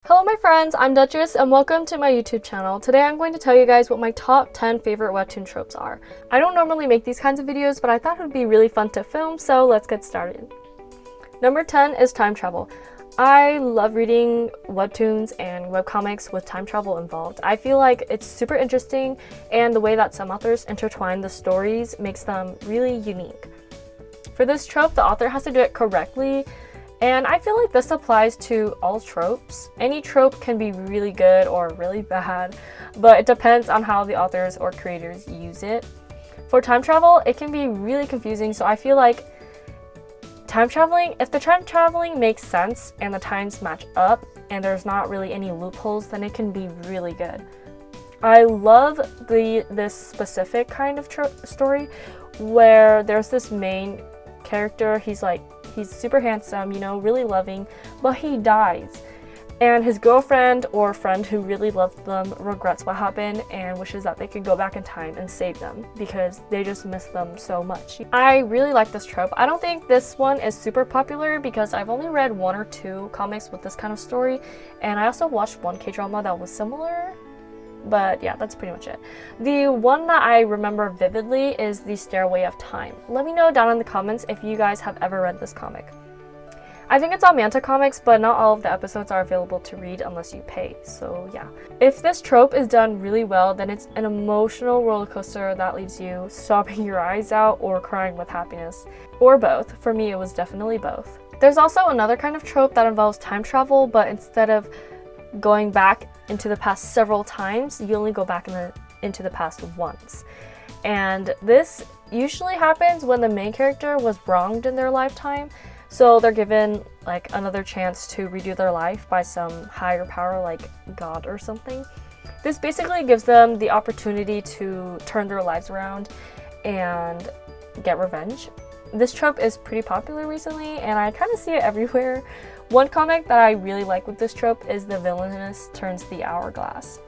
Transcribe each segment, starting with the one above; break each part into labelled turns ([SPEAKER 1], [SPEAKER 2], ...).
[SPEAKER 1] Hello my friends, I'm Duchess and welcome to my YouTube channel. Today I'm going to tell you guys what my top 10 favorite webtoon tropes are. I don't normally make these kinds of videos, but I thought it would be really fun to film, so let's get started. Number 10 is time travel. I love reading webtoons and webcomics with time travel involved. I feel like it's super interesting, and the way that some authors intertwine the stories makes them really unique. For this trope, the author has to do it correctly, and I feel like this applies to all tropes. Any trope can be really good or really bad, but it depends on how the authors or creators use it. For time travel, it can be really confusing, so I feel like if the time traveling makes sense and the times match up and there's not really any loopholes, then it can be really good. I love this specific kind of story where there's this main character. He's super handsome, really loving, but he dies. And his girlfriend or friend who really loved them regrets what happened and wishes that they could go back in time and save them because they just miss them so much. I really like this trope. I don't think this one is super popular because I've only read one or two comics with this kind of story, and I also watched one K-drama that was similar. But yeah, that's pretty much it. The one that I remember vividly is The Stairway of Time. Let me know down in the comments if you guys have ever read this comic. I think it's on Manta Comics, but not all of the episodes are available to read unless you pay, so yeah. If this trope is done really well, then it's an emotional roller coaster that leaves you sobbing your eyes out or crying with happiness. Or both. For me, it was definitely both. There's also another kind of trope that involves time travel, but instead of going back into the past several times, you only go back into the past once. And this usually happens when the main character was wronged in their lifetime, so they're given like another chance to redo their life by some higher power like God or something. This basically gives them the opportunity to turn their lives around and get revenge. This trope is pretty popular recently, and I kind of see it everywhere. One comic that I really like with this trope is The Villainess Turns the Hourglass.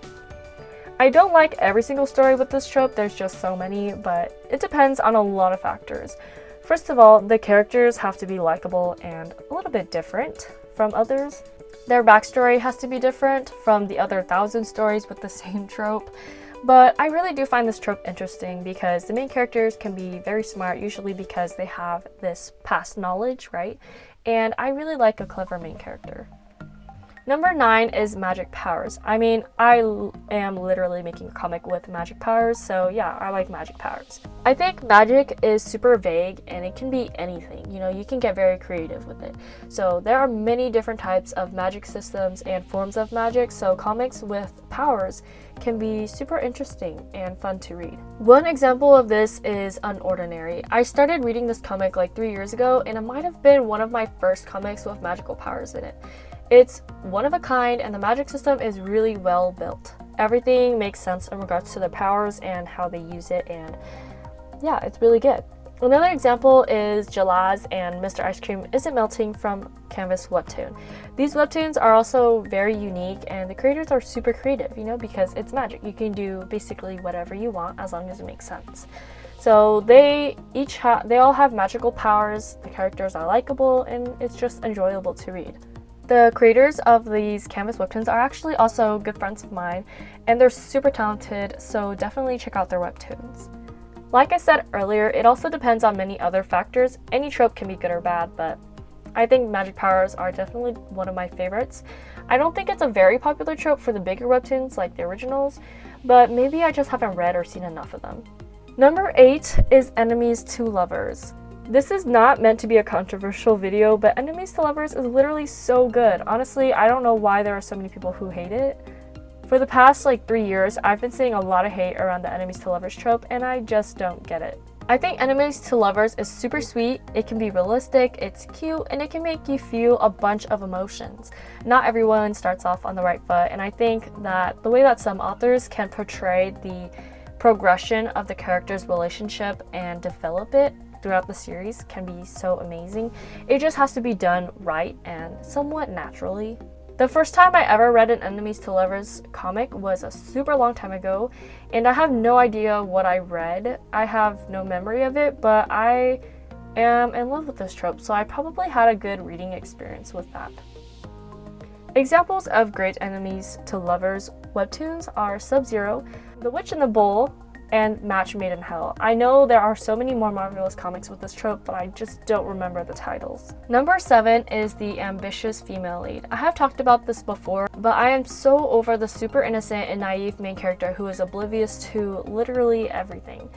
[SPEAKER 1] I don't like every single story with this trope, there's just so many, but it depends on a lot of factors. First of all, the characters have to be likable and a little bit different from others. Their backstory has to be different from the other 1,000 stories with the same trope. But I really do find this trope interesting because the main characters can be very smart, usually because they have this past knowledge, right? And I really like a clever main character. Number 9 is magic powers. I mean, I am literally making a comic with magic powers, so yeah, I like magic powers. I think magic is super vague and it can be anything, you can get very creative with it. So there are many different types of magic systems and forms of magic, so comics with powers can be super interesting and fun to read. One example of this is Unordinary. I started reading this comic like 3 years ago, and it might have been one of my first comics with magical powers in it. It's one of a kind, and the magic system is really well built. Everything makes sense in regards to their powers and how they use it, and yeah, it's really good. Another example is Jalaz and Mr. Ice Cream Isn't Melting from Canvas Webtoon. These webtoons are also very unique, and the creators are super creative, because it's magic. You can do basically whatever you want as long as it makes sense. So they all have magical powers, the characters are likable, and it's just enjoyable to read. The creators of these Canvas webtoons are actually also good friends of mine, and they're super talented, so definitely check out their webtoons. Like I said earlier, it also depends on many other factors. Any trope can be good or bad, but I think magic powers are definitely one of my favorites. I don't think it's a very popular trope for the bigger webtoons like the originals, but maybe I just haven't read or seen enough of them. Number 8 is Enemies to Lovers. This is not meant to be a controversial video, but Enemies to Lovers is literally so good. Honestly, I don't know why there are so many people who hate it. For the past 3 years, I've been seeing a lot of hate around the Enemies to Lovers trope, and I just don't get it. I think Enemies to Lovers is super sweet, it can be realistic, it's cute, and it can make you feel a bunch of emotions. Not everyone starts off on the right foot, and I think that the way that some authors can portray the progression of the character's relationship and develop it throughout the series can be so amazing. It just has to be done right and somewhat naturally. The first time I ever read an Enemies to Lovers comic was a super long time ago, and I have no idea what I read. I have no memory of it, but I am in love with this trope, so I probably had a good reading experience with that. Examples of great enemies to lovers webtoons are Sub-Zero, The Witch in the Bowl, and Match Made in Hell. I know there are so many more marvelous comics with this trope, but I just don't remember the titles. Number 7 is the ambitious female lead. I have talked about this before, but I am so over the super innocent and naive main character who is oblivious to literally everything.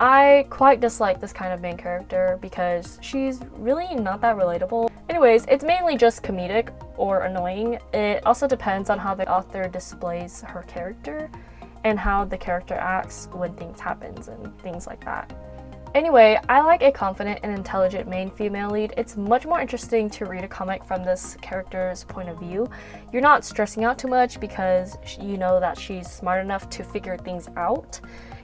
[SPEAKER 1] I quite dislike this kind of main character because she's really not that relatable. Anyways, it's mainly just comedic or annoying. It also depends on how the author displays her character and how the character acts when things happen and things like that. Anyway, I like a confident and intelligent main female lead. It's much more interesting to read a comic from this character's point of view. You're not stressing out too much because you know that she's smart enough to figure things out.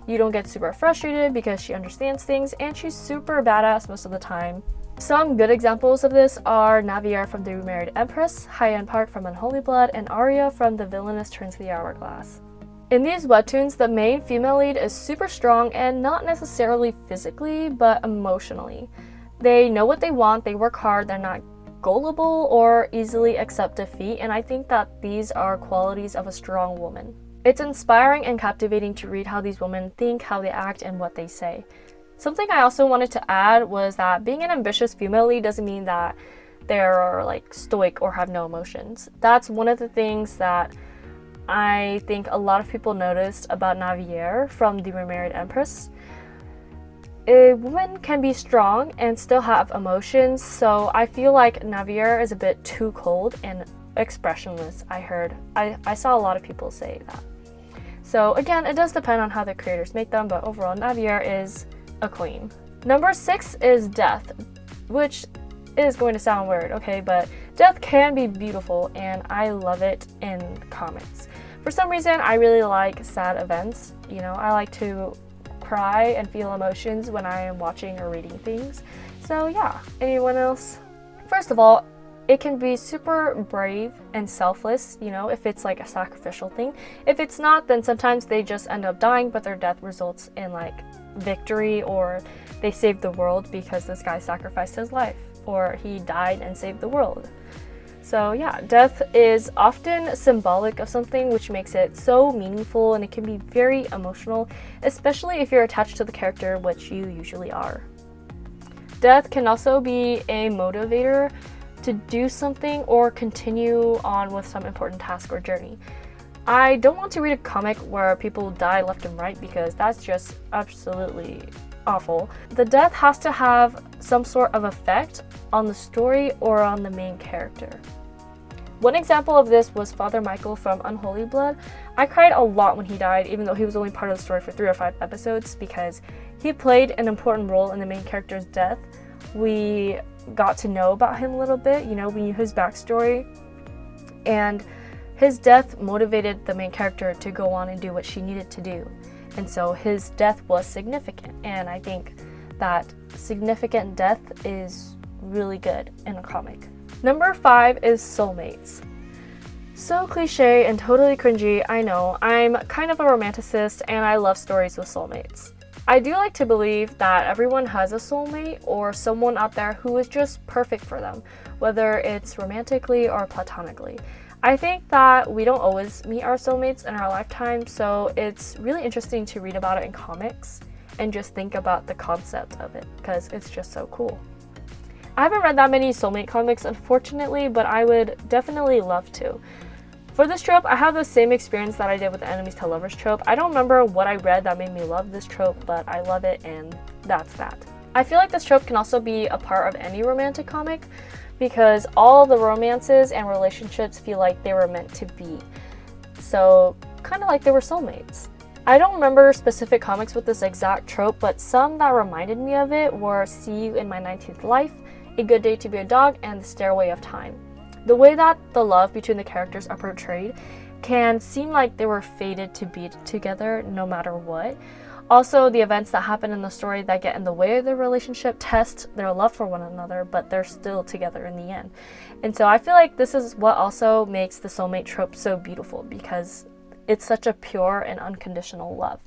[SPEAKER 1] You don't get super frustrated because she understands things, and she's super badass most of the time. Some good examples of this are Navier from The Remarried Empress, Hyen Park from Unholy Blood, and Arya from The Villainous Turns the Hourglass. In these webtoons, the main female lead is super strong and not necessarily physically, but emotionally. They know what they want, they work hard, they're not gullible or easily accept defeat, and I think that these are qualities of a strong woman. It's inspiring and captivating to read how these women think, how they act, and what they say. Something I also wanted to add was that being an ambitious female lead doesn't mean that they're like stoic or have no emotions. That's one of the things that I think a lot of people noticed about Navier from The Remarried Empress. A woman can be strong and still have emotions, so I feel like Navier is a bit too cold and expressionless. I saw a lot of people say that. So again, it does depend on how the creators make them, but overall Navier is a queen. Number 6 is Death, which is going to sound weird, okay, but death can be beautiful and I love it in comics. For some reason, I really like sad events. You know, I like to cry and feel emotions when I am watching or reading things. So yeah, anyone else? First of all, it can be super brave and selfless, you know, if it's like a sacrificial thing. If it's not, then sometimes they just end up dying, but their death results in like victory, or they saved the world because this guy sacrificed his life, or he died and saved the world. So yeah, death is often symbolic of something, which makes it so meaningful, and it can be very emotional, especially if you're attached to the character, which you usually are. Death can also be a motivator to do something or continue on with some important task or journey. I don't want to read a comic where people die left and right because that's just absolutely awful. The death has to have some sort of effect on the story or on the main character. One example of this was Father Michael from Unholy Blood. I cried a lot when he died, even though he was only part of the story for 3 or 5 episodes, because he played an important role in the main character's death. We got to know about him a little bit, you know, we knew his backstory, and his death motivated the main character to go on and do what she needed to do. And so his death was significant, and I think that significant death is really good in a comic. Number 5 is Soulmates. So cliche and totally cringy, I know. I'm kind of a romanticist and I love stories with soulmates. I do like to believe that everyone has a soulmate or someone out there who is just perfect for them, whether it's romantically or platonically. I think that we don't always meet our soulmates in our lifetime, so it's really interesting to read about it in comics and just think about the concept of it, because it's just so cool. I haven't read that many soulmate comics, unfortunately, but I would definitely love to. For this trope, I have the same experience that I did with the enemies to lovers trope. I don't remember what I read that made me love this trope, but I love it, and that's that. I feel like this trope can also be a part of any romantic comic, because all the romances and relationships feel like they were meant to be. So, kind of like they were soulmates. I don't remember specific comics with this exact trope, but some that reminded me of it were See You in My 19th Life, A Good Day to Be a Dog, and The Stairway of Time. The way that the love between the characters are portrayed can seem like they were fated to be together no matter what. Also, the events that happen in the story that get in the way of their relationship test their love for one another, but they're still together in the end. And so I feel like this is what also makes the soulmate trope so beautiful, because it's such a pure and unconditional love.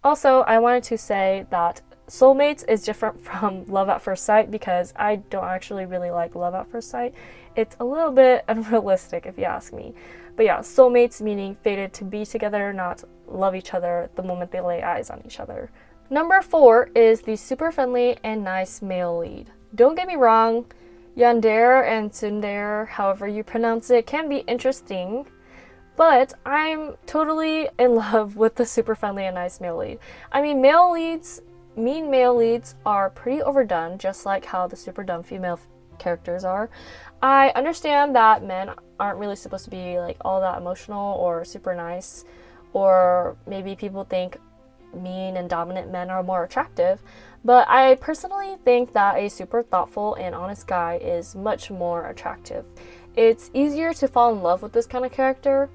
[SPEAKER 1] Also, I wanted to say that Soulmates is different from Love at First Sight because I don't actually really like Love at First Sight. It's a little bit unrealistic if you ask me. But yeah, soulmates meaning fated to be together, not love each other the moment they lay eyes on each other. Number 4 is the super friendly and nice male lead. Don't get me wrong, yandere and tsundere, however you pronounce it, can be interesting, but I'm totally in love with the super friendly and nice male lead. I mean, mean male leads are pretty overdone, just like how the super dumb female characters are. I understand that men aren't really supposed to be like all that emotional or super nice, or maybe people think mean and dominant men are more attractive, but I personally think that a super thoughtful and honest guy is much more attractive. It's easier to fall in love with this kind of character,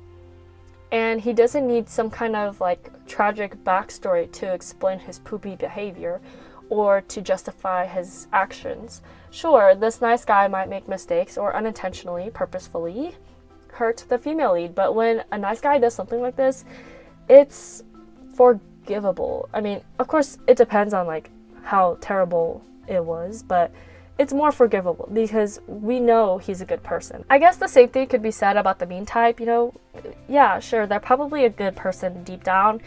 [SPEAKER 1] and he doesn't need some kind of like tragic backstory to explain his poopy behavior or to justify his actions. Sure, this nice guy might make mistakes or unintentionally, purposefully hurt the female lead, but when a nice guy does something like this, it's forgivable. I mean, of course, it depends on like how terrible it was, but it's more forgivable because we know he's a good person. I guess the same thing could be said about the mean type, you know. Yeah, sure, they're probably a good person deep down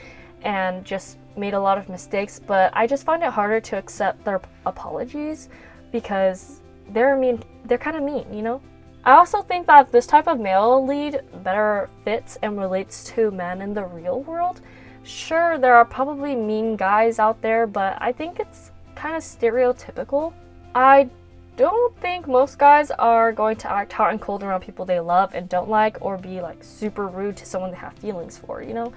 [SPEAKER 1] and just made a lot of mistakes, but I just find it harder to accept their apologies because they're kind of mean, you know. I also think that this type of male lead better fits and relates to men in the real world. Sure, there are probably mean guys out there, but I think it's kind of stereotypical. I don't think most guys are going to act hot and cold around people they love and don't like, or be like super rude to someone they have feelings for, you know?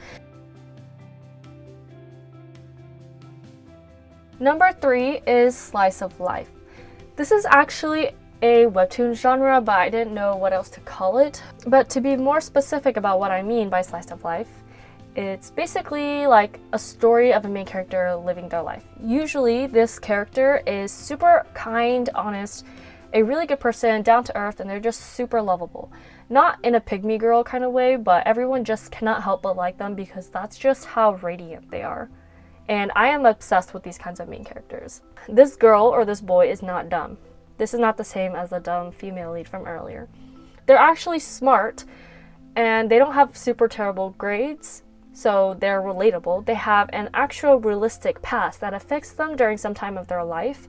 [SPEAKER 1] Number 3 is slice of life. This is actually a webtoon genre, but I didn't know what else to call it. But to be more specific about what I mean by slice of life, it's basically like a story of a main character living their life. Usually this character is super kind, honest, a really good person, down to earth, and they're just super lovable. Not in a pygmy girl kind of way, but everyone just cannot help but like them because that's just how radiant they are. And I am obsessed with these kinds of main characters. This girl or this boy is not dumb. This is not the same as the dumb female lead from earlier. They're actually smart, and they don't have super terrible grades, so they're relatable. They have an actual realistic past that affects them during some time of their life,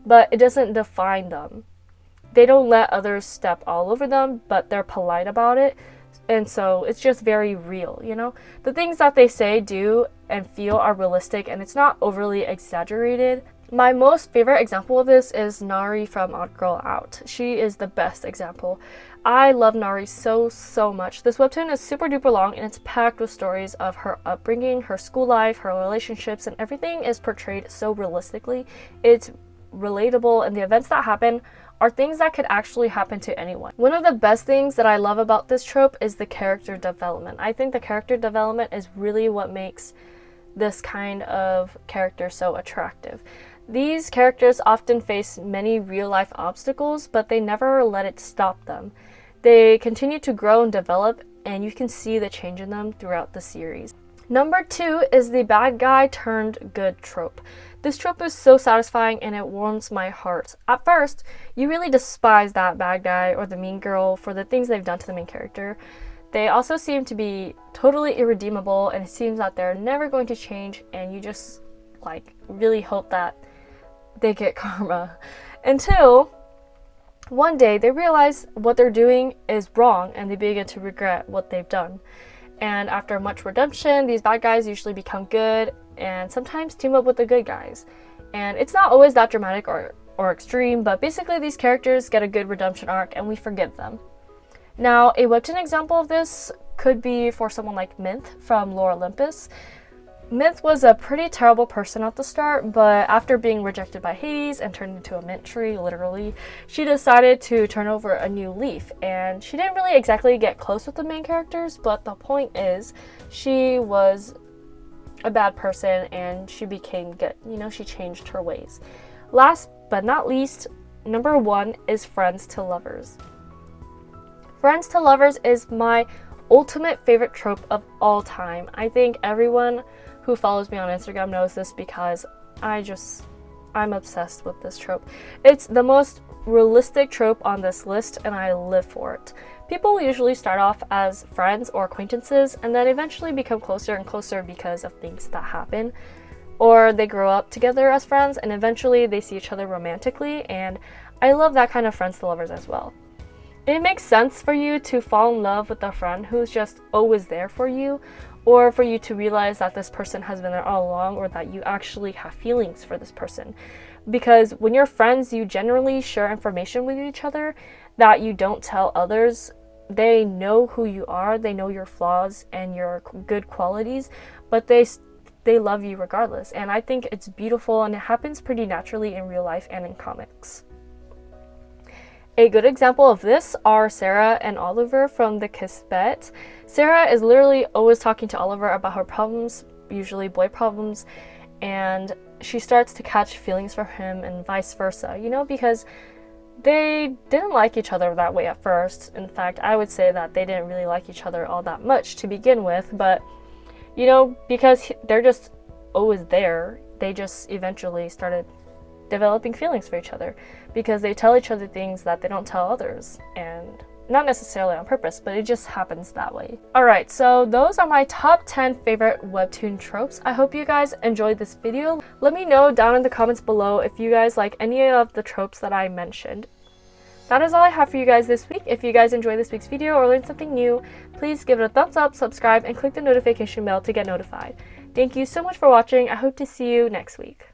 [SPEAKER 1] but it doesn't define them. They don't let others step all over them, but they're polite about it, and so it's just very real, you know? The things that they say, do, and feel are realistic, and it's not overly exaggerated. My most favorite example of this is Nari from Odd Girl Out. She is the best example. I love Nari so much. This webtoon is super duper long, and it's packed with stories of her upbringing, her school life, her relationships, and everything is portrayed so realistically. It's relatable, and the events that happen are things that could actually happen to anyone. One of the best things that I love about this trope is the character development. I think the character development is really what makes this kind of character so attractive. These characters often face many real-life obstacles, but they never let it stop them. They continue to grow and develop, and you can see the change in them throughout the series. Number 2 is the bad guy turned good trope. This trope is so satisfying and it warms my heart. At first, you really despise that bad guy or the mean girl for the things they've done to the main character. They also seem to be totally irredeemable, and it seems that they're never going to change, and you just like really hope that they get karma. Until one day they realize what they're doing is wrong and they begin to regret what they've done. And after much redemption, these bad guys usually become good and sometimes team up with the good guys. And it's not always that dramatic or extreme, but basically these characters get a good redemption arc and we forgive them. Now, a webtoon example of this could be for someone like Mint from Lore Olympus. Mint was a pretty terrible person at the start, but after being rejected by Hades and turned into a mint tree, literally, she decided to turn over a new leaf. And she didn't really exactly get close with the main characters, but the point is, she was a bad person and she became good. You know, she changed her ways. Last but not least, number 1 is Friends to Lovers. Friends to Lovers is my ultimate favorite trope of all time. I think everyone who follows me on Instagram knows this because I'm obsessed with this trope. It's the most realistic trope on this list, and I live for it. People usually start off as friends or acquaintances and then eventually become closer and closer because of things that happen. Or they grow up together as friends and eventually they see each other romantically, and I love that kind of friends to lovers as well. It makes sense for you to fall in love with a friend who's just always there for you, or for you to realize that this person has been there all along, or that you actually have feelings for this person. Because when you're friends, you generally share information with each other that you don't tell others. They know who you are, they know your flaws and your good qualities, but they love you regardless. And I think it's beautiful, and it happens pretty naturally in real life and in comics. A good example of this are Sarah and Oliver from The Kiss Bet. Sarah is literally always talking to Oliver about her problems, usually boy problems, and she starts to catch feelings for him and vice versa, because they didn't like each other that way at first. In fact, I would say that they didn't really like each other all that much to begin with, but because they're just always there, they just eventually started developing feelings for each other because they tell each other things that they don't tell others, and not necessarily on purpose, but it just happens that way. Alright, so those are my top 10 favorite webtoon tropes. I hope you guys enjoyed this video. Let me know down in the comments below if you guys like any of the tropes that I mentioned. That is all I have for you guys this week. If you guys enjoyed this week's video or learned something new, please give it a thumbs up, subscribe, and click the notification bell to get notified. Thank you so much for watching. I hope to see you next week.